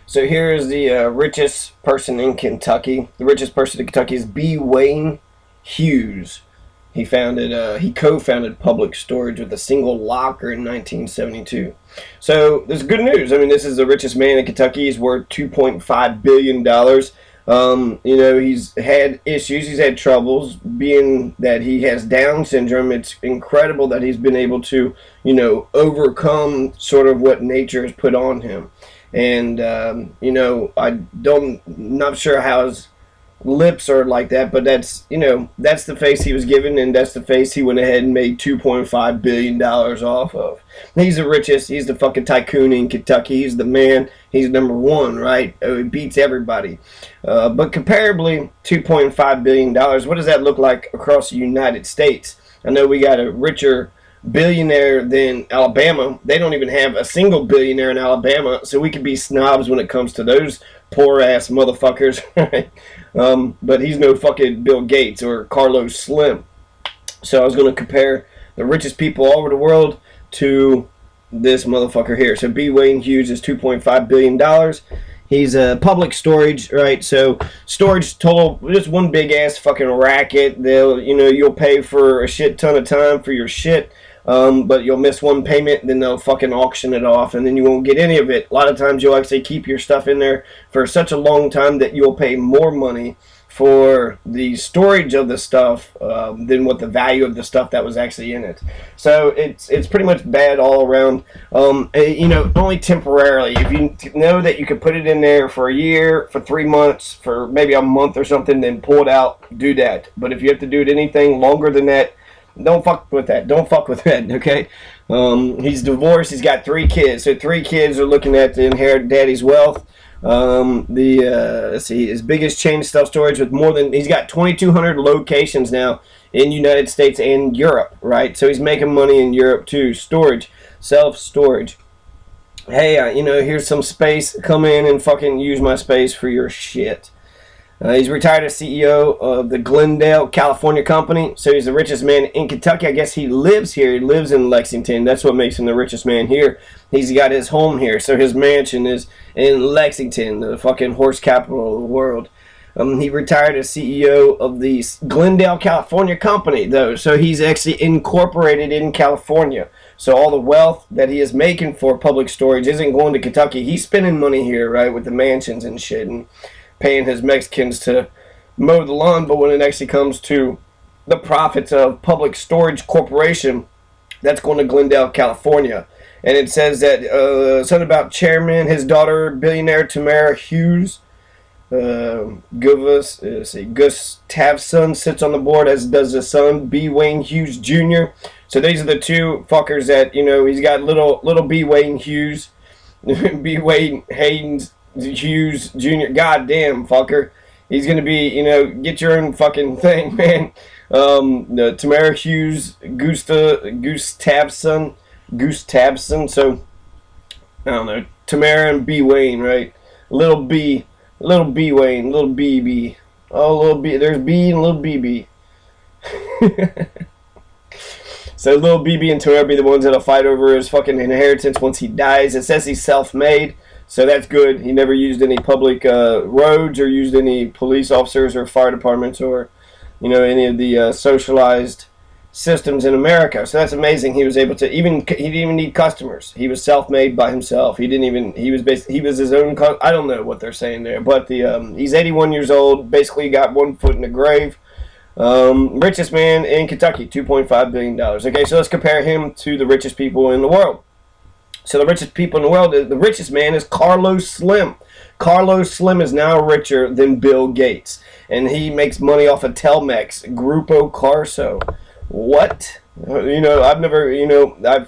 So here is the richest person in Kentucky. The richest person in Kentucky is B. Wayne Hughes. He co-founded Public Storage with a single locker in 1972. So this is good news. I mean, this is the richest man in Kentucky. He's worth $2.5 billion. He's had issues. He's had troubles. Being that he has Down syndrome, it's incredible that he's been able to, overcome sort of what nature has put on him. And not sure how his lips are like that, but that's the face he was given, and that's the face he went ahead and made $2.5 billion off of. He's the richest. He's the fucking tycoon in Kentucky. He's the man. He's number one, right? He beats everybody. But comparably, $2.5 billion. What does that look like across the United States? I know we got a richer billionaire than Alabama. They don't even have a single billionaire in Alabama, so we could be snobs when it comes to those poor ass motherfuckers. But he's no fucking Bill Gates or Carlos Slim. So I was going to compare the richest people all over the world to this motherfucker here. So B. Wayne Hughes is $2.5 billion. He's a public storage, right? So storage total, just one big ass fucking racket. You'll pay for a shit ton of time for your shit. But you'll miss one payment, then they'll fucking auction it off, and then you won't get any of it. A lot of times you'll actually keep your stuff in there for such a long time that you'll pay more money for the storage of the stuff than what the value of the stuff that was actually in it. So it's pretty much bad all around. Only temporarily. If you know that you could put it in there for a year, for 3 months, for maybe a month or something, then pull it out, do that. But if you have to do it anything longer than that, don't fuck with that. Don't fuck with that, okay? He's divorced. He's got 3 kids. So 3 kids are looking at to inherit daddy's wealth. Let's see, his biggest chain self-storage with he's got 2,200 locations now in United States and Europe, right? So he's making money in Europe too. Storage, self-storage. Hey, here's some space. Come in and fucking use my space for your shit. He's retired as CEO of the Glendale, California company. So he's the richest man in Kentucky. I guess he lives here. He lives in Lexington. That's what makes him the richest man here. He's got his home here. So his mansion is in Lexington, the fucking horse capital of the world. He retired as CEO of the Glendale, California company, though. So he's actually incorporated in California. So all the wealth that he is making for public storage isn't going to Kentucky. He's spending money here, right, with the mansions and shit, and paying his Mexicans to mow the lawn. But when it actually comes to the profits of Public Storage Corporation, that's going to Glendale, California. And it says that something about chairman, his daughter, billionaire Tamara Hughes, Gustavson sits on the board, as does his son, B. Wayne Hughes Jr. So these are the 2 fuckers that, he's got little B. Wayne Hughes, B. Wayne Haynes Hughes Jr. Goddamn fucker. He's gonna be, get your own fucking thing, man. Tamara Hughes, Gustavson. So I don't know. Tamara and B Wayne, right? Little B Wayne, little BB. Oh, little B. There's B and little BB. So little BB and Tamara be the ones that'll fight over his fucking inheritance once he dies. It says he's self-made. So that's good. He never used any public roads or used any police officers or fire departments or, any of the socialized systems in America. So that's amazing. He was able to he didn't even need customers. He was self-made by himself. He was his own. I don't know what they're saying there, but he's 81 years old. Basically, got 1 foot in the grave. Richest man in Kentucky, $2.5 billion. Okay, so let's compare him to the richest people in the world. So the richest people in the world, the richest man is Carlos Slim. Carlos Slim is now richer than Bill Gates. And he makes money off of Telmex, Grupo Carso. What? I've never,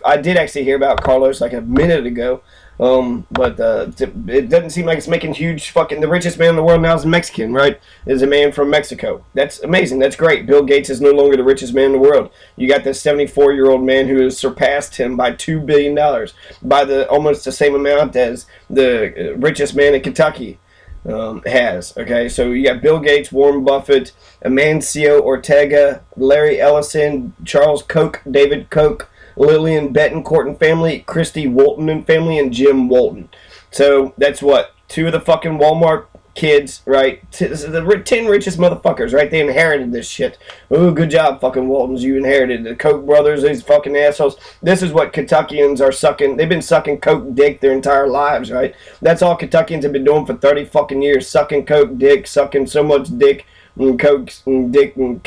I did actually hear about Carlos like a minute ago. But it doesn't seem like it's making huge fucking... The richest man in the world now is Mexican, right? Is a man from Mexico. That's amazing. That's great. Bill Gates is no longer the richest man in the world. You got this 74-year-old man who has surpassed him by $2 billion, by almost the same amount as the richest man in Kentucky has. Okay, so you got Bill Gates, Warren Buffett, Amancio Ortega, Larry Ellison, Charles Koch, David Koch, Lillian Bettencourt and family, Christy Walton and family, and Jim Walton. So that's what two of the fucking Walmart kids, right? The 10 richest motherfuckers, right? They inherited this shit. Ooh, good job, fucking Waltons. You inherited the Koch brothers, these fucking assholes. This is what Kentuckians are sucking. They've been sucking Coke dick their entire lives, right? That's all Kentuckians have been doing for 30 fucking years. Sucking Coke dick, sucking so much dick and Coke and dick and,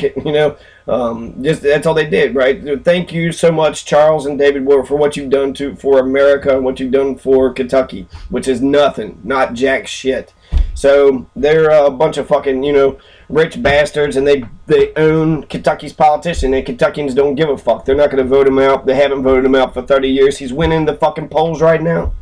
just that's all they did, right? Thank you so much, Charles and David Ward, for what you've done for America and what you've done for Kentucky, which is nothing, not jack shit. So they're a bunch of fucking, rich bastards, and they own Kentucky's politician, and Kentuckians don't give a fuck. They're not going to vote him out. They haven't voted him out for 30 years. He's winning the fucking polls right now.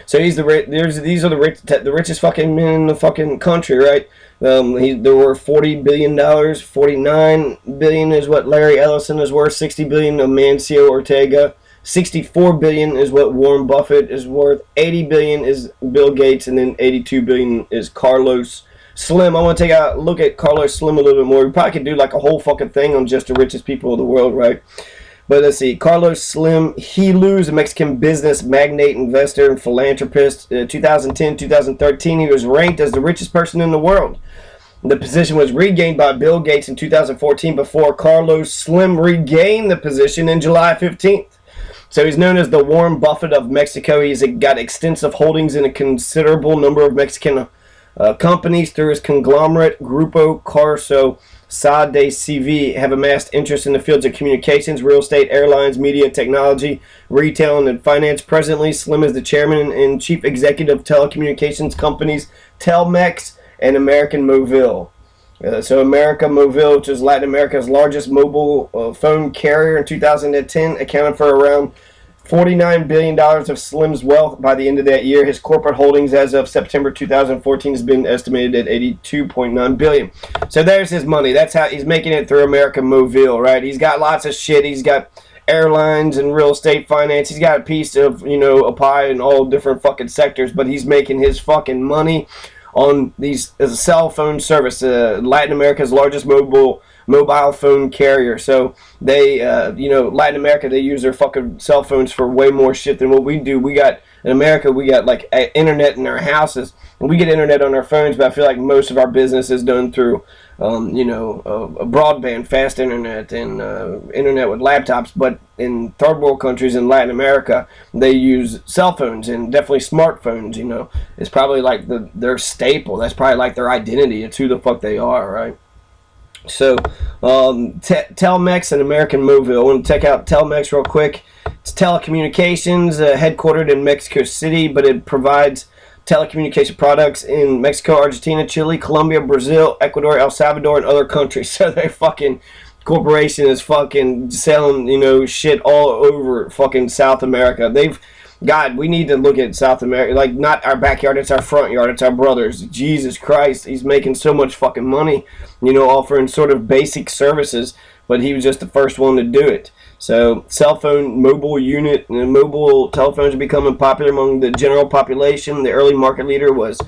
So these are the richest fucking men in the fucking country, right? There were $40 billion. $49 billion is what Larry Ellison is worth. $60 billion of Mancio Ortega. $64 billion is what Warren Buffett is worth. $80 billion is Bill Gates, and then $82 billion is Carlos Slim. I want to take a look at Carlos Slim a little bit more. We probably could do like a whole fucking thing on just the richest people of the world, right? But let's see. Carlos Slim Hughes, a Mexican business magnate, investor, and philanthropist. 2010, 2013, he was ranked as the richest person in the world. The position was regained by Bill Gates in 2014 before Carlos Slim regained the position in July 15th. So he's known as the Warren Buffett of Mexico. He's got extensive holdings in a considerable number of Mexican companies through his conglomerate Grupo Carso de CV have amassed interest in the fields of communications, real estate, airlines, media, technology, retail, and finance. Presently, Slim is the chairman and chief executive of telecommunications companies Telmex and American Movil. So America Movil, which is Latin America's largest mobile phone carrier in 2010, accounted for around $49 billion of Slim's wealth by the end of that year. His corporate holdings as of September 2014 has been estimated at $82.9 billion. So there's his money. That's how he's making it through America Movil, right? He's got lots of shit. He's got airlines and real estate finance. He's got a piece of, a pie in all different fucking sectors, but he's making his fucking money on these as a cell phone service. Latin America's largest mobile phone carrier. So they, Latin America, they use their fucking cell phones for way more shit than what we do. In America, we got like internet in our houses, and we get internet on our phones, but I feel like most of our business is done through, broadband, fast internet, and internet with laptops. But in third world countries in Latin America, they use cell phones and definitely smartphones. It's probably like their staple. That's probably like their identity. It's who the fuck they are, right? So, Telmex and American Movil. I want to check out Telmex real quick. It's telecommunications, headquartered in Mexico City, but it provides telecommunication products in Mexico, Argentina, Chile, Colombia, Brazil, Ecuador, El Salvador, and other countries. So their fucking corporation is fucking selling, shit all over fucking South America. God, we need to look at South America. Like, not our backyard, it's our front yard. It's our brothers. Jesus Christ, he's making so much fucking money, offering sort of basic services, but he was just the first one to do it. So, mobile telephones are becoming popular among the general population. The early market leader was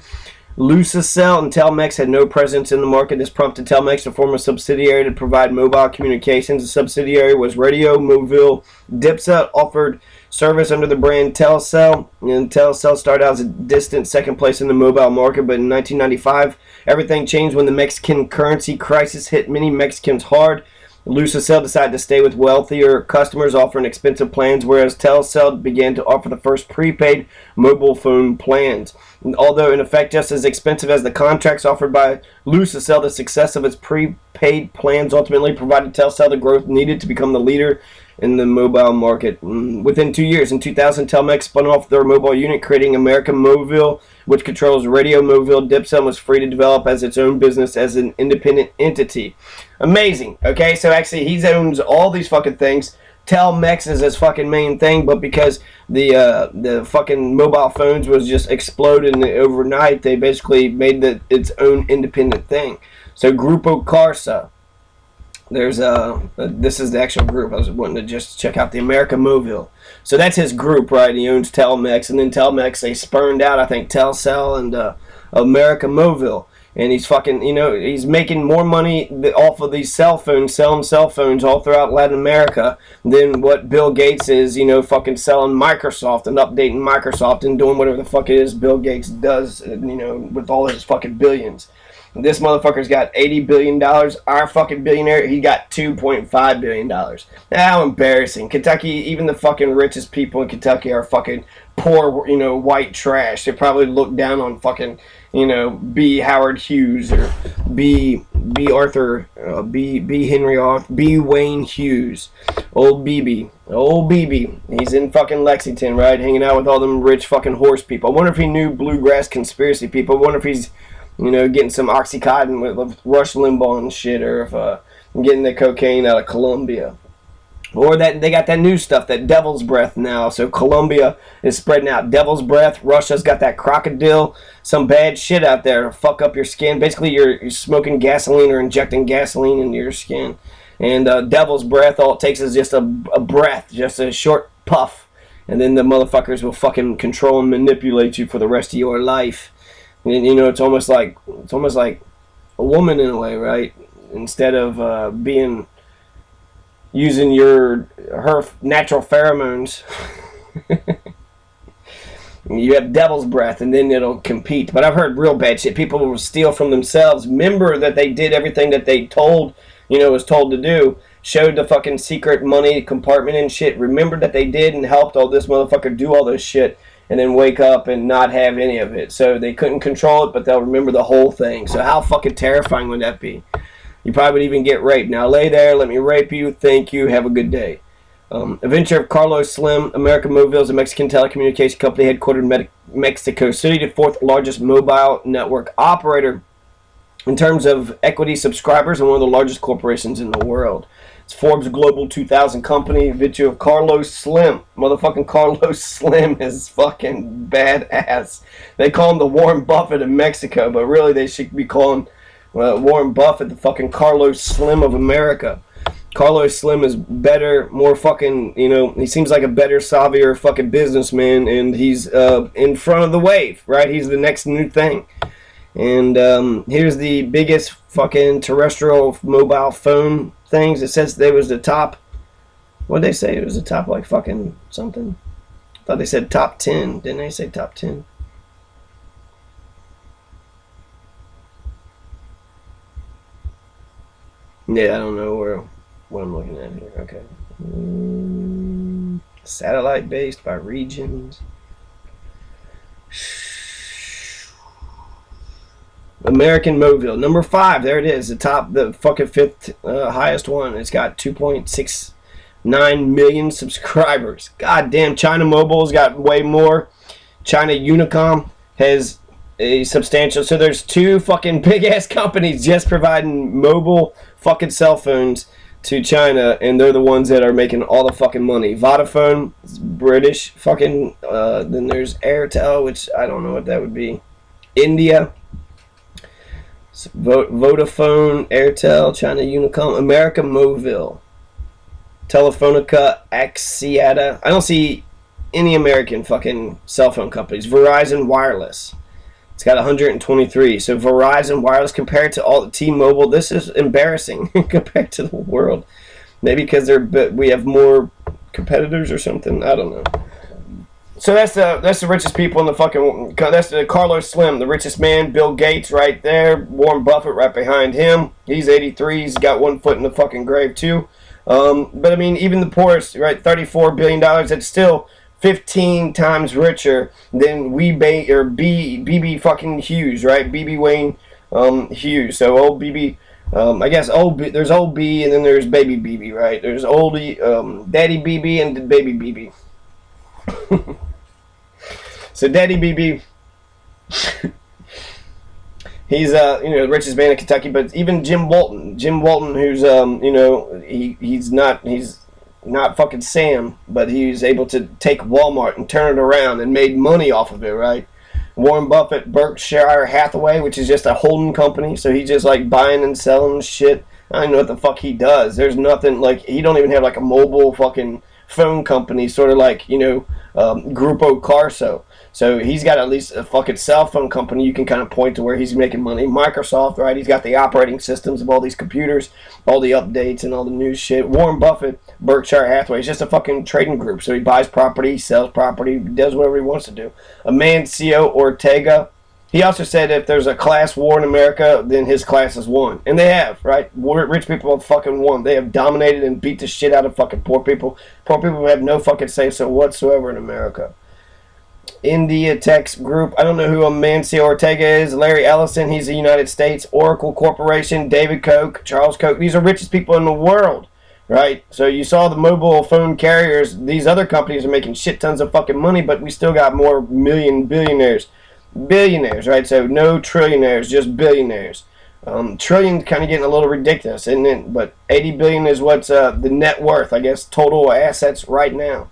Lucicell, and Telmex had no presence in the market. This prompted Telmex to form a subsidiary to provide mobile communications. The subsidiary was Radio Movil Dipsa, offered service under the brand Telcel, and Telcel started out as a distant second place in the mobile market, but in 1995, everything changed when the Mexican currency crisis hit many Mexicans hard. Lucicell decided to stay with wealthier customers, offering expensive plans, whereas Telcel began to offer the first prepaid mobile phone plans. And although in effect just as expensive as the contracts offered by Lucicell, the success of its prepaid plans ultimately provided Telcel the growth needed to become the leader in the mobile market. Within 2 years, in 2000, Telmex spun off their mobile unit, creating American Movil, which controls Radio Movil Dipsa, and was free to develop as its own business as an independent entity. Amazing. Okay, so actually he owns all these fucking things. Telmex is his fucking main thing, but because the fucking mobile phones was just exploding overnight, they basically made its own independent thing. So Grupo Carso. There's this is the actual group. I was wanting to just check out the America Movil. So that's his group, right? He owns Telmex, and then Telmex, they spurned out, I think, Telcel and America Movil. And he's fucking, he's making more money off of these cell phones, selling cell phones all throughout Latin America than what Bill Gates is, fucking selling Microsoft and updating Microsoft and doing whatever the fuck it is Bill Gates does, with all his fucking billions. This motherfucker's got $80 billion. Our fucking billionaire, he got $2.5 billion. How embarrassing. Kentucky, even the fucking richest people in Kentucky are fucking poor, white trash. They probably look down on fucking, B. Howard Hughes or B. Henry Arthur, B. Wayne Hughes. Old BB. He's in fucking Lexington, right? Hanging out with all them rich fucking horse people. I wonder if he knew bluegrass conspiracy people. I wonder if he's getting some Oxycontin with Rush Limbaugh and shit, or if getting the cocaine out of Colombia. Or that they got that new stuff, that devil's breath now. So Colombia is spreading out devil's breath. Russia's got that crocodile, some bad shit out there to fuck up your skin. Basically, you're smoking gasoline or injecting gasoline into your skin. And devil's breath, all it takes is just a breath, just a short puff. And then the motherfuckers will fucking control and manipulate you for the rest of your life. And it's almost like a woman in a way, right? Instead of using her natural pheromones, you have devil's breath, and then it'll compete. But I've heard real bad shit. People will steal from themselves. Remember that they did everything that they was told to do. Showed the fucking secret money compartment and shit. Remember that they did and helped all this motherfucker do all this shit. And then wake up and not have any of it. So they couldn't control it, but they'll remember the whole thing. So how fucking terrifying would that be? You probably would even get raped. Now lay there, let me rape you, thank you, have a good day. Adventure of Carlos Slim. American Mobile is a Mexican telecommunication company headquartered in Mexico City, the fourth largest mobile network operator in terms of equity subscribers and one of the largest corporations in the world. It's Forbes Global 2000 company. Adventure of Carlos Slim. Motherfucking Carlos Slim is fucking badass. They call him the Warren Buffett of Mexico, but really they should be calling Warren Buffett the fucking Carlos Slim of America. Carlos Slim is better, more fucking, he seems like a better, savvier fucking businessman, and he's in front of the wave, right? He's the next new thing. And here's the biggest fucking terrestrial mobile phone things. It says they was the top. What'd they say? It was the top like fucking something. I thought they said top 10. Didn't they say top 10? Yeah, I don't know what I'm looking at here. Okay. Satellite based by regions. American Mobile, number 5. There it is, the fucking fifth highest one. It's got 2.69 million subscribers. God damn, China Mobile's got way more. China Unicom has a substantial. So there's two fucking big ass companies just providing mobile fucking cell phones to China, and they're the ones that are making all the fucking money. Vodafone, British fucking. Then there's Airtel, which I don't know what that would be. India. Vodafone, Airtel, China Unicom, America Mobile, Telefonica, Axiata. I don't see any American fucking cell phone companies. Verizon Wireless. It's got 123. So Verizon Wireless compared to all the T-Mobile, this is embarrassing compared to the world. Maybe because we have more competitors or something. I don't know. So that's the richest people in the fucking. That's the Carlos Slim, the richest man. Bill Gates right there. Warren Buffett right behind him. He's 83. He's got one foot in the fucking grave too. But I mean, even the poorest, right? $34 billion. That's still 15 times richer than BB fucking Hughes, right? BB Wayne Hughes. So old BB. I guess there's old B and then there's baby BB, right? There's oldie, daddy BB and baby BB. So Daddy BB, he's the richest man in Kentucky. But even Jim Walton, who's he's not fucking Sam, but he's able to take Walmart and turn it around and made money off of it, right? Warren Buffett, Berkshire Hathaway, which is just a holding company, so he's just like buying and selling shit. I don't know what the fuck he does. There's nothing like he don't even have like a mobile fucking phone company, sort of like Grupo Carso. So he's got at least a fucking cell phone company you can kind of point to where he's making money. Microsoft, right? He's got the operating systems of all these computers, all the updates and all the new shit. Warren Buffett, Berkshire Hathaway, it's just a fucking trading group. So he buys property, sells property, does whatever he wants to do. Amancio Ortega, he also said if there's a class war in America, then his class has won. And they have, right? Rich people have fucking won. They have dominated and beat the shit out of fucking poor people. Poor people have no fucking say-so whatsoever in America. India Tech's group, I don't know who Amancio Ortega is. Larry Ellison, he's the United States. Oracle Corporation, David Koch, Charles Koch. These are richest people in the world, right? So you saw the mobile phone carriers. These other companies are making shit tons of fucking money, but we still got more billionaires, right? So no trillionaires, just billionaires. Trillion kind of getting a little ridiculous, isn't it? But 80 billion is what's the net worth, I guess, total assets right now.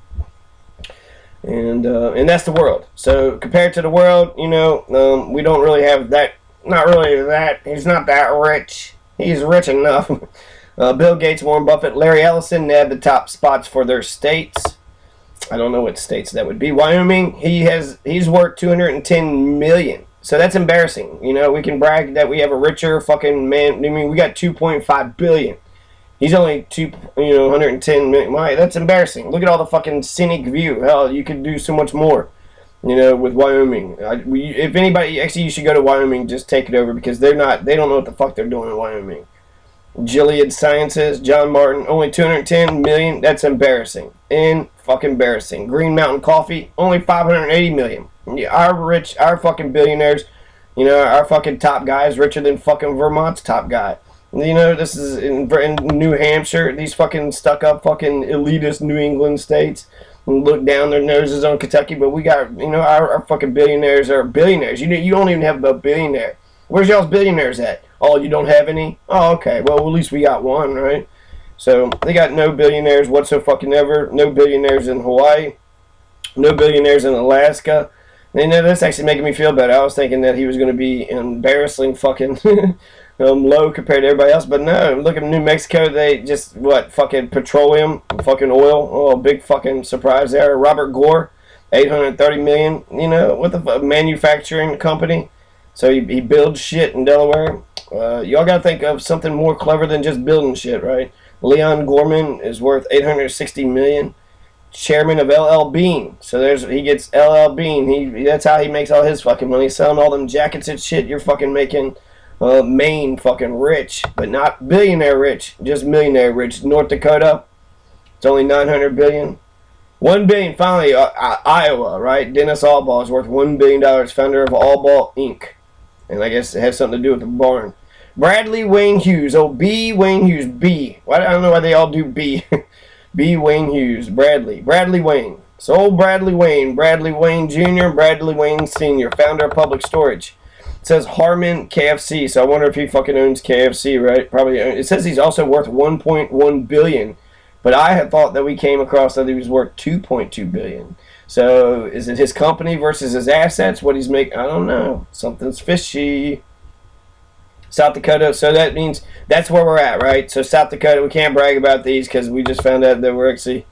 And that's the world. So compared to the world, we don't really have that. Not really that. He's not that rich. He's rich enough. Bill Gates, Warren Buffett, Larry Ellison, they have the top spots for their states. I don't know what states that would be. Wyoming, he's worth 210 million. So that's embarrassing. We can brag that we have a richer fucking man. I mean, we got 2.5 billion. He's only 110 million. Why? That's embarrassing. Look at all the fucking scenic view. Hell, you could do so much more, with Wyoming. If anybody, actually, you should go to Wyoming. Just take it over because they don't know what the fuck they're doing in Wyoming. Gilead Sciences, John Martin, only 210 million. That's embarrassing. Fucking embarrassing. Green Mountain Coffee, only 580 million. Yeah, our fucking billionaires, our fucking top guy is richer than fucking Vermont's top guy. This is in New Hampshire, these fucking stuck-up fucking elitist New England states look down their noses on Kentucky, but we got, our fucking billionaires are billionaires. You don't even have a billionaire. Where's y'all's billionaires at? Oh, you don't have any? Oh, okay. Well, at least we got one, right? So, they got no billionaires whatsoever. No billionaires in Hawaii. No billionaires in Alaska. And that's actually making me feel better. I was thinking that he was going to be embarrassing fucking low compared to everybody else. But no, look at New Mexico. They just, fucking petroleum, fucking oil. Oh, big fucking surprise there. Robert Gore, 830 million, what the fuck, manufacturing company. So he builds shit in Delaware. Y'all got to think of something more clever than just building shit, right? Leon Gorman is worth 860 million. Chairman of LL Bean. So he gets LL Bean. That's how he makes all his fucking money, selling all them jackets and shit. You're fucking making Maine fucking rich, but not billionaire rich, just millionaire rich. North Dakota, it's only 900 billion. 1 billion, finally, Iowa, right? Dennis Allbaugh is worth $1 billion, founder of Allbaugh Inc. And I guess it has something to do with the barn. Bradley Wayne Hughes. Oh, B. Wayne Hughes. B. I don't know why they all do B. B. Wayne Hughes. Bradley Wayne. So Bradley Wayne Jr., Bradley Wayne Sr., founder of Public Storage. It says Harmon KFC, so I wonder if he fucking owns KFC, right? Probably. It says he's also worth 1.1 billion, but I had thought that we came across that he was worth 2.2 billion. So is it his company versus his assets? What he's making? I don't know. Something's fishy. South Dakota, so that means that's where we're at, right? So South Dakota, we can't brag about these because we just found out that we're actually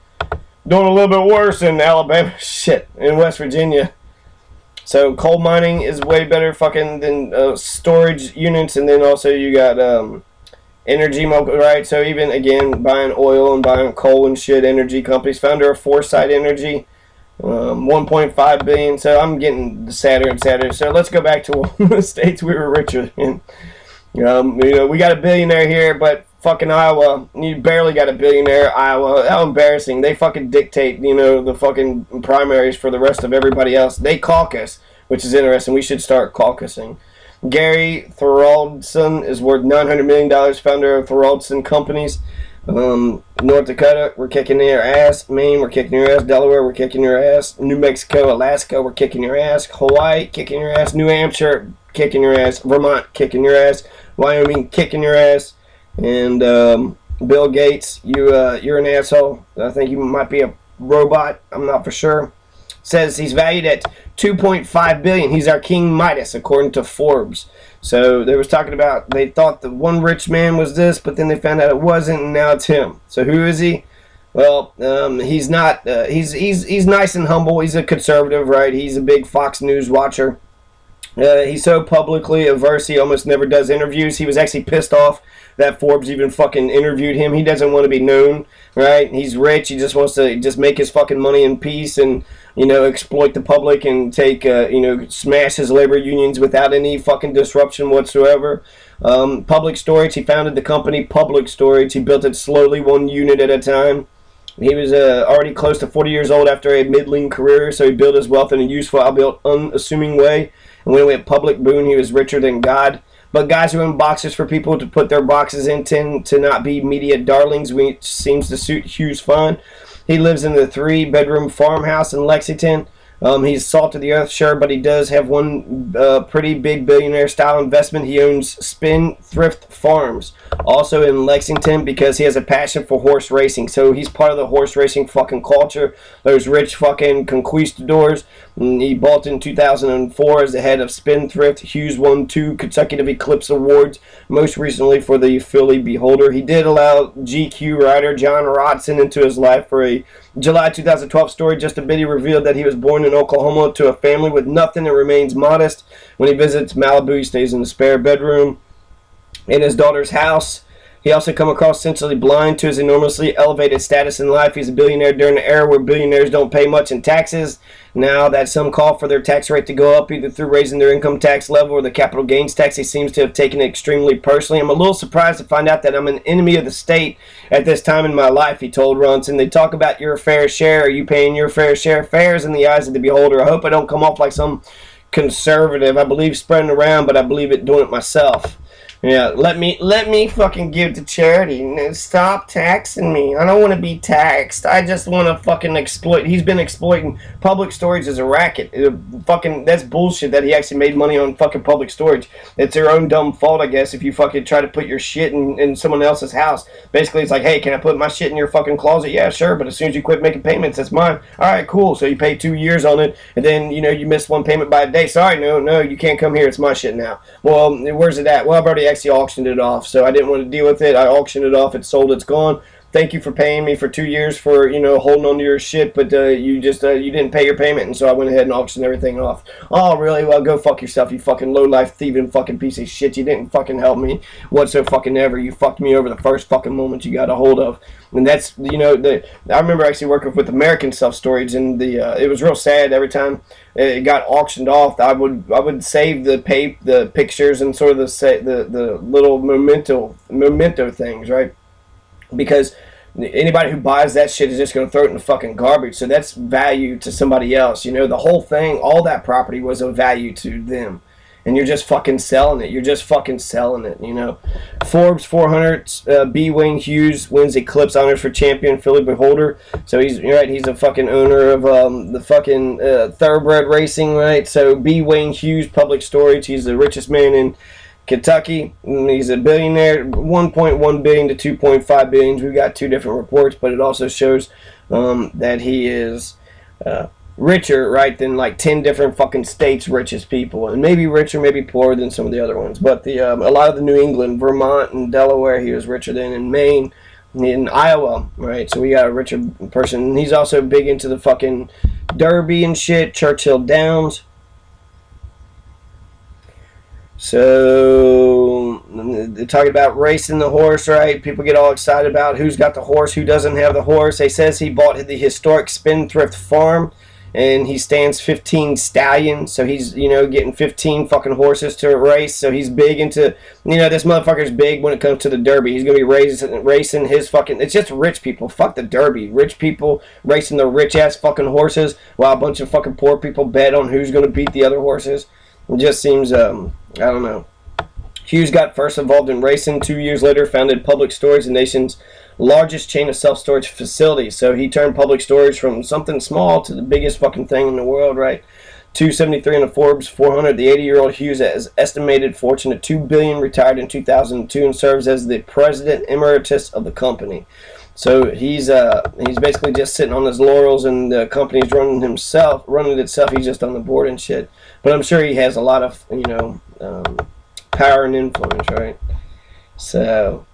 doing a little bit worse in Alabama, shit, in West Virginia. So coal mining is way better fucking than storage units, and then also you got energy, right? So even, again, buying oil and buying coal and shit, energy companies. Founder of Foresight Energy, 1.5 billion, so I'm getting sadder and sadder. So let's go back to one of the states we were richer in. We got a billionaire here, but fucking Iowa, you barely got a billionaire. Iowa, how embarrassing. They fucking dictate, the fucking primaries for the rest of everybody else. They caucus, which is interesting. We should start caucusing. Gary Thoraldson is worth $900 million, founder of Thoraldson Companies. North Dakota, we're kicking your ass. Maine, we're kicking your ass. Delaware, we're kicking your ass. New Mexico, Alaska, we're kicking your ass. Hawaii, kicking your ass. New Hampshire, kicking your ass. Vermont, kicking your ass. Wyoming, kicking your ass. And Bill Gates, you're an asshole. I think you might be a robot. I'm not for sure. Says he's valued at $2.5 billion. He's our King Midas, according to Forbes. So they was talking about, they thought the one rich man was this, but then they found out it wasn't, and now it's him. So who is he? Well, he's not. He's nice and humble. He's a conservative, right? He's a big Fox News watcher. He's so publicly averse, he almost never does interviews. He was actually pissed off that Forbes even fucking interviewed him. He doesn't want to be known, right? He's rich. He just wants to just make his fucking money in peace and, exploit the public and take, smash his labor unions without any fucking disruption whatsoever. Public Storage, he founded the company Public Storage. He built it slowly, one unit at a time. He was already close to 40 years old after a middling career, so he built his wealth in a useful, albeit unassuming way. And when he went public, boom, he was richer than God. But guys who own boxes for people to put their boxes in tend to not be media darlings, which seems to suit Hughes fine. He lives in the 3-bedroom farmhouse in Lexington. He's salt of the earth, sure, but he does have one pretty big billionaire-style investment. He owns Spendthrift Farms, also in Lexington, because he has a passion for horse racing. So he's part of the horse racing fucking culture. Those rich fucking conquistadors. He bought in 2004 as the head of Spendthrift. Hughes won 2 consecutive Eclipse Awards, most recently for the Philly Beholder. He did allow GQ writer John Rodson into his life for a July 2012 story. Just a bit, he revealed that he was born in Oklahoma to a family with nothing and remains modest. When he visits Malibu, he stays in the spare bedroom in his daughter's house. He also come across essentially blind to his enormously elevated status in life. He's a billionaire during the era where billionaires don't pay much in taxes. Now that some call for their tax rate to go up either through raising their income tax level or the capital gains tax, he seems to have taken it extremely personally. I'm a little surprised to find out that I'm an enemy of the state at this time in my life, he told Ronson. They talk about your fair share. Are you paying your fair share? Fair is in the eyes of the beholder. I hope I don't come off like some conservative. I believe spreading around, but I believe it doing it myself. Yeah, let me fucking give to charity. Stop taxing me. I don't want to be taxed. I just want to fucking exploit. He's been exploiting Public Storage as a racket. That's bullshit that he actually made money on fucking Public Storage. It's their own dumb fault, I guess, if you fucking try to put your shit in someone else's house. Basically, it's like, hey, can I put my shit in your fucking closet? Yeah, sure, but as soon as you quit making payments, that's mine. All right, cool. So you pay 2 years on it, and then, you missed one payment by a day. Sorry, no, you can't come here. It's my shit now. Well, where's it at? Well, I've already actually auctioned it off, so I didn't want to deal with it. I auctioned it off. It's sold. It's gone. Thank you for paying me for 2 years for holding on to your shit, but you didn't pay your payment, and so I went ahead and auctioned everything off. Oh, really? Well, go fuck yourself, you fucking low life thieving fucking piece of shit. You didn't fucking help me whatsoever fucking ever. You fucked me over the first fucking moment you got a hold of. And that's I remember actually working with American Self Storage, and it was real sad every time it got auctioned off. I would save the pictures and sort of the little memento things, right? Because anybody who buys that shit is just going to throw it in the fucking garbage. So that's value to somebody else. The whole thing, all that property was of value to them. And you're just fucking selling it. You're just fucking selling it, Forbes 400, B. Wayne Hughes wins Eclipse honors for champion Philly Beholder. So he's a fucking owner of the fucking thoroughbred racing, right? So B. Wayne Hughes, Public Storage. He's the richest man in Kentucky. He's a billionaire, 1.1 billion to 2.5 billion. We've got 2 different reports, but it also shows that he is richer, right, than like 10 different fucking states' richest people, and maybe richer, maybe poorer than some of the other ones. But a lot of the New England, Vermont, and Delaware, he was richer than. In Maine, in Iowa, right? So we got a richer person. He's also big into the fucking Derby and shit, Churchill Downs. So they're talking about racing the horse, right? People get all excited about who's got the horse, who doesn't have the horse. He says he bought the historic Spendthrift Farm, and he stands 15 stallions. So he's, getting 15 fucking horses to race. So he's big into, this motherfucker's big when it comes to the Derby. He's going to be racing his fucking, it's just rich people. Fuck the Derby. Rich people racing the rich-ass fucking horses while a bunch of fucking poor people bet on who's going to beat the other horses. It just seems, I don't know. Hughes got first involved in racing. 2 years later, founded Public Storage, the nation's largest chain of self-storage facilities. So he turned Public Storage from something small to the biggest fucking thing in the world, right? 273 in the Forbes 400. The 80-year-old Hughes has estimated fortune of $2 billion, retired in 2002, and serves as the president emeritus of the company. So he's basically just sitting on his laurels, and the company's running itself. He's just on the board and shit. But I'm sure he has a lot of power and influence, right? So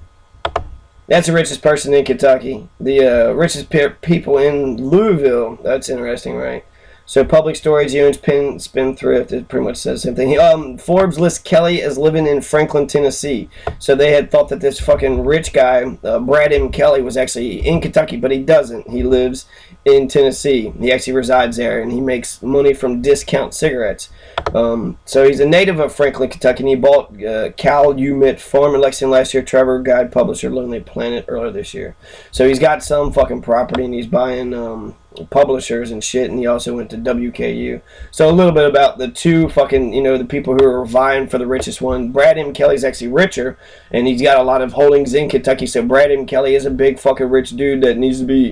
That's the richest person in Kentucky. The richest people in Louisville. That's interesting, right? So public storage units, spendthrift. It pretty much says the same thing. Forbes lists Kelly as living in Franklin, Tennessee. So they had thought that this fucking rich guy, Brad M. Kelly, was actually in Kentucky, but he doesn't. He lives in Tennessee. He actually resides there, and he makes money from discount cigarettes. So he's a native of Franklin, Kentucky, and he bought Calumet Farm in Lexington last year. Trevor Guide publisher Lonely Planet earlier this year. So he's got some fucking property, and he's buying publishers and shit, and he also went to WKU. So a little bit about the two fucking, the people who are vying for the richest one. Brad M. Kelly's actually richer, and he's got a lot of holdings in Kentucky. So Brad M. Kelly is a big fucking rich dude that needs to be,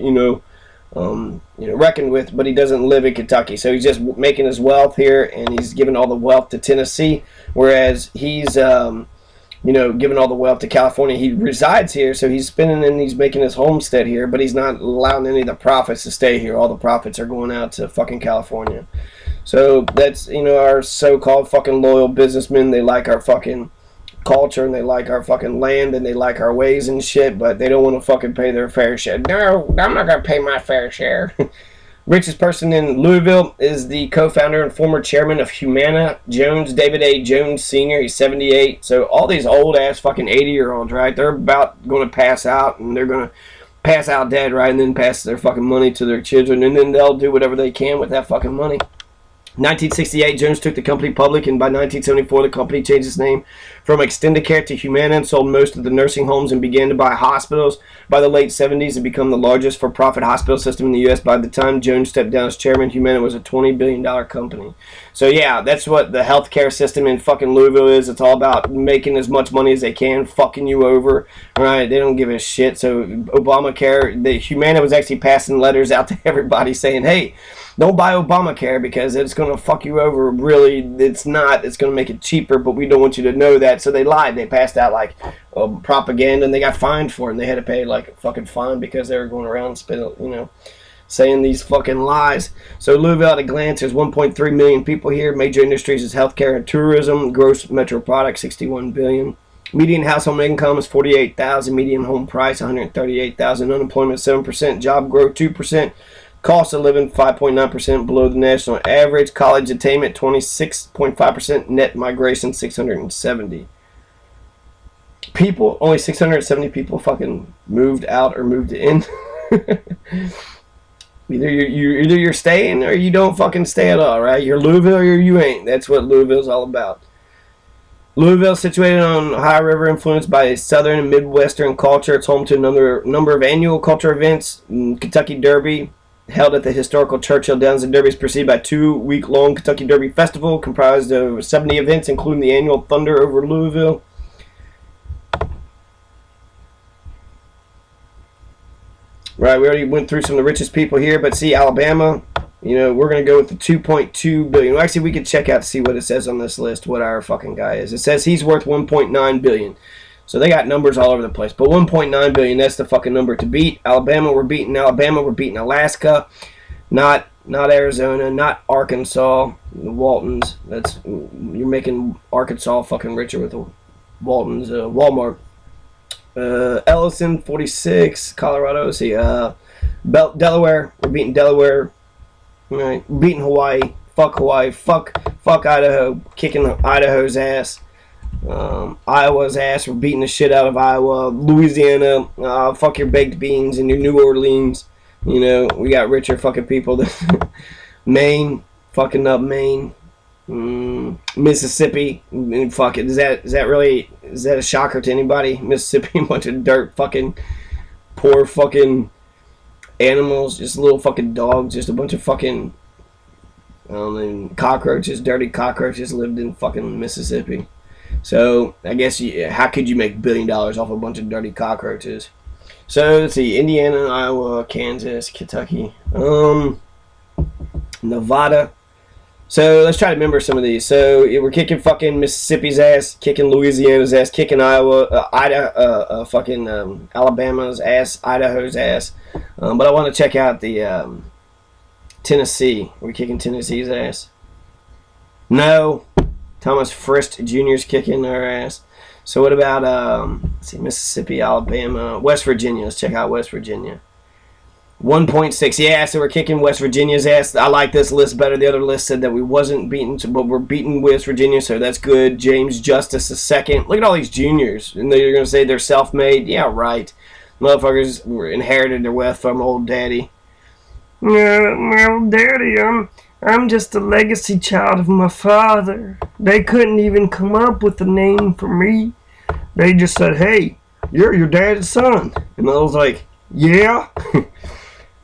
reckoned with, but he doesn't live in Kentucky. So he's just making his wealth here, and he's giving all the wealth to Tennessee, whereas he's giving all the wealth to California. He resides here, so he's spending and he's making his homestead here, but he's not allowing any of the profits to stay here. All the profits are going out to fucking California. So that's, our so-called fucking loyal businessmen. They like our fucking culture, and they like our fucking land, and they like our ways and shit, but they don't want to fucking pay their fair share. No, I'm not going to pay my fair share. Richest person in Louisville is the co-founder and former chairman of Humana, Jones, David A. Jones Sr. He's 78. So all these old-ass fucking 80-year-olds, right, they're about going to pass out, and they're going to pass out dead, right, and then pass their fucking money to their children, and then they'll do whatever they can with that fucking money. 1968, Jones took the company public, and by 1974, the company changed its name from Extendicare to Humana and sold most of the nursing homes and began to buy hospitals. By the late 70s, it became the largest for-profit hospital system in the U.S. By the time Jones stepped down as chairman, Humana was a $20 billion company. So yeah, that's what the healthcare system in fucking Louisville is. It's all about making as much money as they can, fucking you over, right? They don't give a shit. So Obamacare, Humana was actually passing letters out to everybody saying, hey, don't buy Obamacare because it's going to fuck you over. Really, it's not. It's going to make it cheaper, but we don't want you to know that. So they lied. They passed out like propaganda, and they got fined for it. And they had to pay like a fucking fine because they were going around saying these fucking lies. So Louisville at a glance, there's 1.3 million people here. Major industries is healthcare and tourism. Gross metro product, $61 billion. Median household income is $48,000. Median home price, $138,000. Unemployment 7%. Job growth 2%. Cost of living 5.9% below the national average. College attainment 26.5%. Net migration 670 people. Only 670 people fucking moved out or moved in. Either you're staying or you don't fucking stay at all, right? You're Louisville or you ain't. That's what Louisville's all about. Louisville, situated on Ohio River, influenced by Southern and Midwestern culture. It's home to a number of annual culture events. Kentucky Derby, held at the historical Churchill Downs, and Derby is preceded by a 2-week-long Kentucky Derby Festival comprised of 70 events, including the annual Thunder over Louisville. Right, we already went through some of the richest people here, but see, Alabama, we're going to go with the $2.2 billion. Well, actually, we could check out to see what it says on this list, what our fucking guy is. It says he's worth $1.9 billion. So they got numbers all over the place. But $1.9 billion, that's the fucking number to beat. Alabama, we're beating Alaska. Not Arizona, not Arkansas. The Waltons. You're making Arkansas fucking richer with the Waltons. Walmart. Ellison, 46. Colorado, see. Delaware, we're beating Delaware. Right. We're beating Hawaii. Fuck Hawaii. Fuck Idaho. Kicking Idaho's ass. Iowa's ass. We're beating the shit out of Iowa. Louisiana, fuck your baked beans and your New Orleans. We got richer fucking people. Maine, fucking up Maine. Mississippi, fuck it. Is that a shocker to anybody? Mississippi, a bunch of dirt fucking poor fucking animals, just little fucking dogs, just a bunch of fucking cockroaches, dirty cockroaches lived in fucking Mississippi. So I guess how could you make $1 billion off a bunch of dirty cockroaches? So let's see: Indiana, Iowa, Kansas, Kentucky, Nevada. So let's try to remember some of these. So we're kicking fucking Mississippi's ass, kicking Louisiana's ass, kicking Iowa, fucking Alabama's ass, Idaho's ass. But I want to check out the Tennessee. We're kicking Tennessee's ass. No. Thomas Frist Jr.'s kicking our ass. So what about let's see, Mississippi, Alabama, West Virginia? Let's check out West Virginia. 1.6. Yeah, so we're kicking West Virginia's ass. I like this list better. The other list said that we wasn't beaten, but we're beating West Virginia, so that's good. James Justice is second. Look at all these juniors. And you're going to say they're self-made? Yeah, right. Motherfuckers inherited their wealth from old daddy. My old daddy, I'm just a legacy child of my father. They couldn't even come up with a name for me. They just said, hey, you're your dad's son. And I was like, yeah?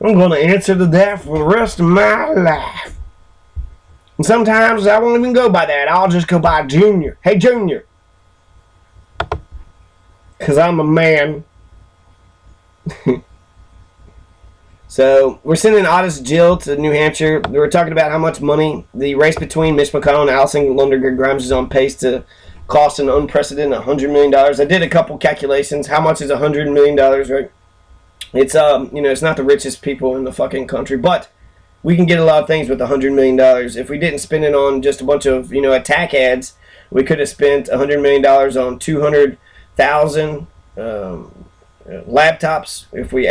I'm going to answer to that for the rest of my life. And sometimes I won't even go by that. I'll just go by Junior. Hey, Junior. Because I'm a man. So, we're sending Otis Jill to New Hampshire. We were talking about how much money the race between Mitch McConnell and Allison Lundergan Grimes is on pace to cost an unprecedented $100 million. I did a couple calculations. How much is $100 million, right? It's it's not the richest people in the fucking country, but we can get a lot of things with $100 million. If we didn't spend it on just a bunch of attack ads, we could have spent $100 million on 200,000 laptops. If we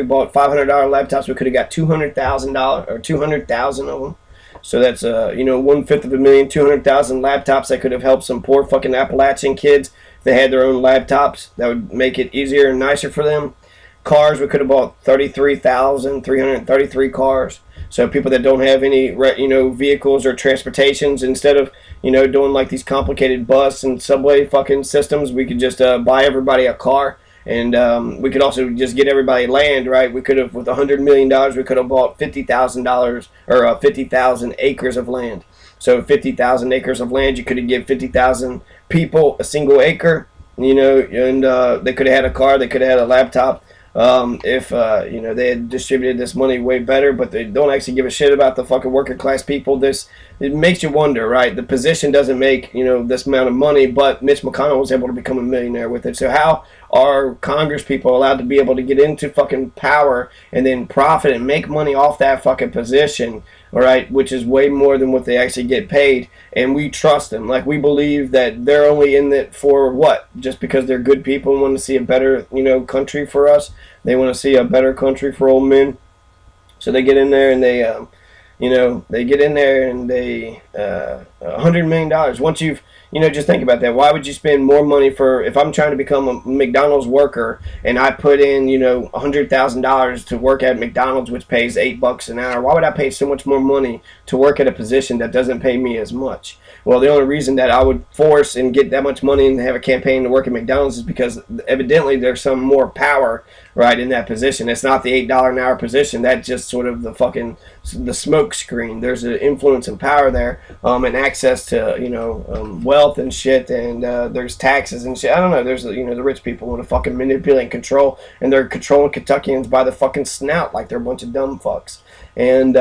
bought $500 laptops, we could have got $200,000 or 200,000 of them. So that's 1/5 of a million, 200,000 laptops that could have helped some poor fucking Appalachian kids. If they had their own laptops, that would make it easier and nicer for them. Cars, we could have bought 33,333 cars. So people that don't have any, vehicles or transportations, instead of, doing like these complicated bus and subway fucking systems, we could just buy everybody a car. And we could also just get everybody land, right? We could have, with $100 million, we could have bought $50,000 or 50,000 acres of land. So 50,000 acres of land, you could have given 50,000 people a single acre, and they could have had a car, they could have had a laptop. If they had distributed this money way better, but they don't actually give a shit about the fucking working class people. It makes you wonder, right? The position doesn't make this amount of money, but Mitch McConnell was able to become a millionaire with it. So how are Congress people allowed to be able to get into fucking power and then profit and make money off that fucking position? All right, which is way more than what they actually get paid, and we trust them. Like, we believe that they're only in it for what? Just because they're good people and want to see a better, country for us. They want to see a better country for old men. So they get in there and they $100 million. Once you've, just think about that. Why would you spend more money if I'm trying to become a McDonald's worker and I put in, $100,000 to work at McDonald's, which pays $8 an hour? Why would I pay so much more money to work at a position that doesn't pay me as much? Well, the only reason that I would force and get that much money and have a campaign to work at McDonald's is because evidently there's some more power, right, in that position. It's not the $8 an hour position. That's just sort of the smoke screen. There's an influence and power there, and access to wealth and shit, and there's taxes and shit. I don't know. There's the rich people want to fucking manipulate and control, and they're controlling Kentuckians by the fucking snout like they're a bunch of dumb fucks. And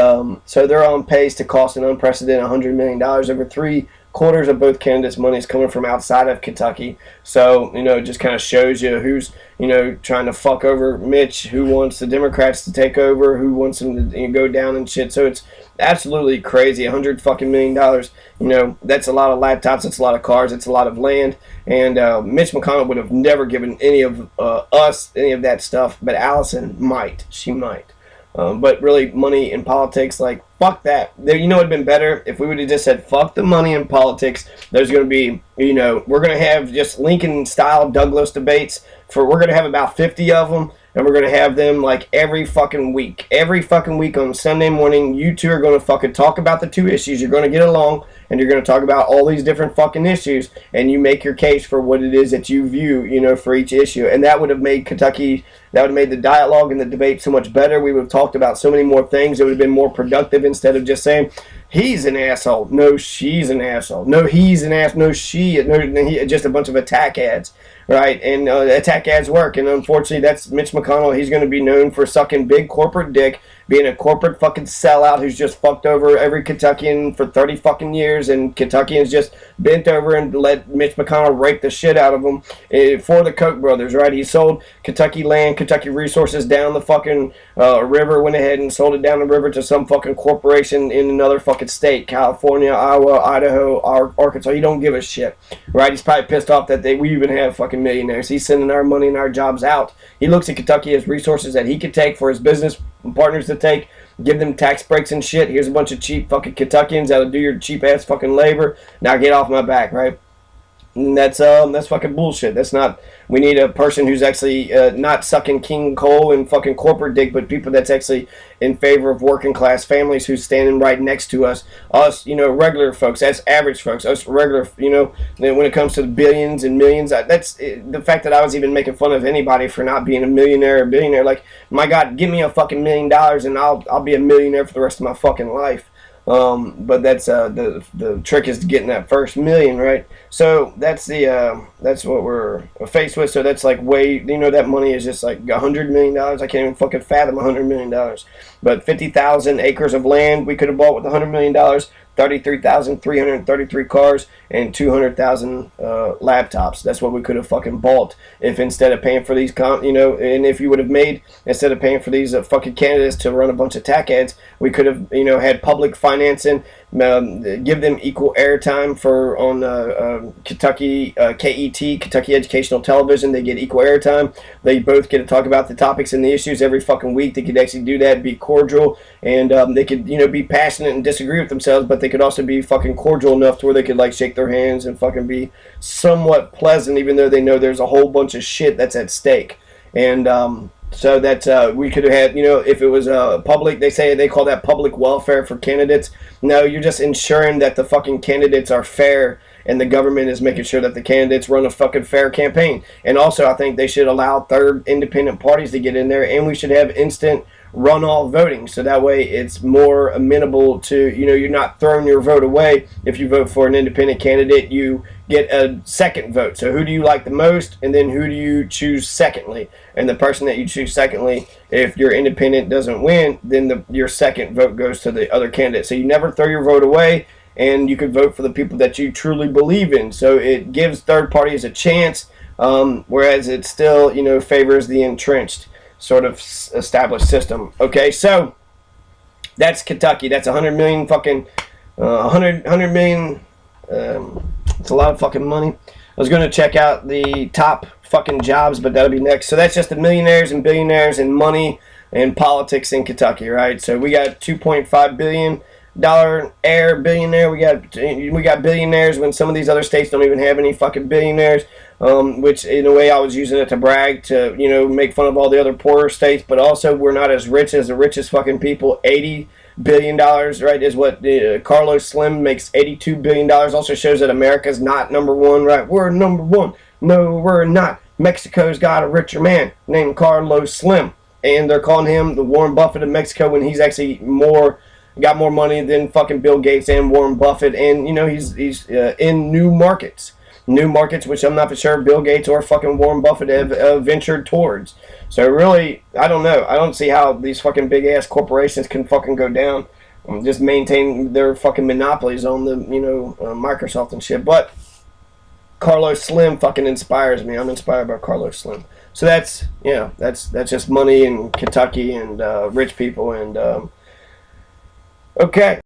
so they're on pace to cost an unprecedented $100 million. Over 3/4 of both candidates' money is coming from outside of Kentucky. So, it just kind of shows you who's, trying to fuck over Mitch, who wants the Democrats to take over, who wants them to go down and shit. So it's absolutely crazy. $100 fucking million. That's a lot of laptops, that's a lot of cars, it's a lot of land. And Mitch McConnell would have never given any of us any of that stuff, but Allison might. She might. But really, money in politics, like, fuck that. It would have been better if we would have just said, fuck the money in politics. There's going to be, we're going to have just Lincoln-style Douglas debates. We're going to have about 50 of them, and we're going to have them, like, every fucking week. Every fucking week on Sunday morning, you two are going to fucking talk about the two issues. You're going to get along, and you're going to talk about all these different fucking issues, and you make your case for what it is that you view, for each issue. And that would have made Kentucky, that would have made the dialogue and the debate so much better. We would have talked about so many more things. It would have been more productive instead of just saying, he's an asshole. No, she's an asshole. No, he's an ass. No, she. No, just a bunch of attack ads. right? And attack ads work. And unfortunately, that's Mitch McConnell. He's going to be known for sucking big corporate dick, being a corporate fucking sellout who's just fucked over every Kentuckian for 30 fucking years, and Kentuckians just bent over and let Mitch McConnell rape the shit out of them for the Koch brothers, right? He sold Kentucky land, Kentucky resources down the fucking river, went ahead and sold it down the river to some fucking corporation in another fucking state, California, Iowa, Idaho, Arkansas. He don't give a shit, right? He's probably pissed off that we even have fucking millionaires. He's sending our money and our jobs out. He looks at Kentucky as resources that he could take for his business partners to take, give them tax breaks and shit. Here's a bunch of cheap fucking Kentuckians that'll do your cheap ass fucking labor. Now get off my back, right? And that's fucking bullshit. That's not. We need a person who's actually not sucking king coal and fucking corporate dick, but people that's actually in favor of working class families who's standing right next to us. Us, regular folks. That's average folks. Us regular, when it comes to the billions and millions, that's the fact that I was even making fun of anybody for not being a millionaire or billionaire. Like, my God, give me a fucking $1 million and I'll be a millionaire for the rest of my fucking life. But that's the trick is getting that first million, right? So that's what we're faced with. So that's like that money is just like $100 million. I can't even fucking fathom $100 million. But 50,000 acres of land we could have bought with $100 million. 33,333 cars and 200,000 laptops. That's what we could have fucking bought if instead of paying for these, and if you would have made, instead of paying for these fucking candidates to run a bunch of attack ads, we could have, had public financing, give them equal airtime on Kentucky KET, Kentucky Educational Television. They get equal airtime. They both get to talk about the topics and the issues every fucking week. They could actually do that, be cordial, and they could, be passionate and disagree with themselves, but they could also be fucking cordial enough to where they could like shake their hands and fucking be somewhat pleasant, even though they know there's a whole bunch of shit that's at stake. And so that we could have had, if it was public, they call that public welfare for candidates. No, you're just ensuring that the fucking candidates are fair, and the government is making sure that the candidates run a fucking fair campaign. And also, I think they should allow third independent parties to get in there, and we should have instant runoff voting, so that way it's more amenable to, you're not throwing your vote away. If you vote for an independent candidate, you get a second vote. So who do you like the most, and then who do you choose secondly? And the person that you choose secondly, if your independent doesn't win, then your second vote goes to the other candidate. So you never throw your vote away, and you can vote for the people that you truly believe in. So it gives third parties a chance, whereas it still, favors the entrenched sort of established system. Okay, so that's Kentucky. That's 100 million fucking 100 million. It's a lot of fucking money. I was going to check out the top fucking jobs, but that'll be next. So that's just the millionaires and billionaires and money and politics in Kentucky, right? So we got $2.5 billion air billionaire. We got billionaires when some of these other states don't even have any fucking billionaires. Which in a way I was using it to brag, to make fun of all the other poorer states, but also we're not as rich as the richest fucking people. $80 billion, right, is what Carlos Slim makes. $82 billion. Also shows that America's not number one, right? We're number one. No, we're not. Mexico's got a richer man named Carlos Slim, and they're calling him the Warren Buffett of Mexico when he's actually got more money than fucking Bill Gates and Warren Buffett, and he's in new markets, which I'm not for sure Bill Gates or fucking Warren Buffett have ventured towards. So really, I don't know. I don't see how these fucking big ass corporations can fucking go down and just maintain their fucking monopolies on the Microsoft and shit. But Carlos Slim fucking inspires me. I'm inspired by Carlos Slim. So that's just money in Kentucky and rich people and okay.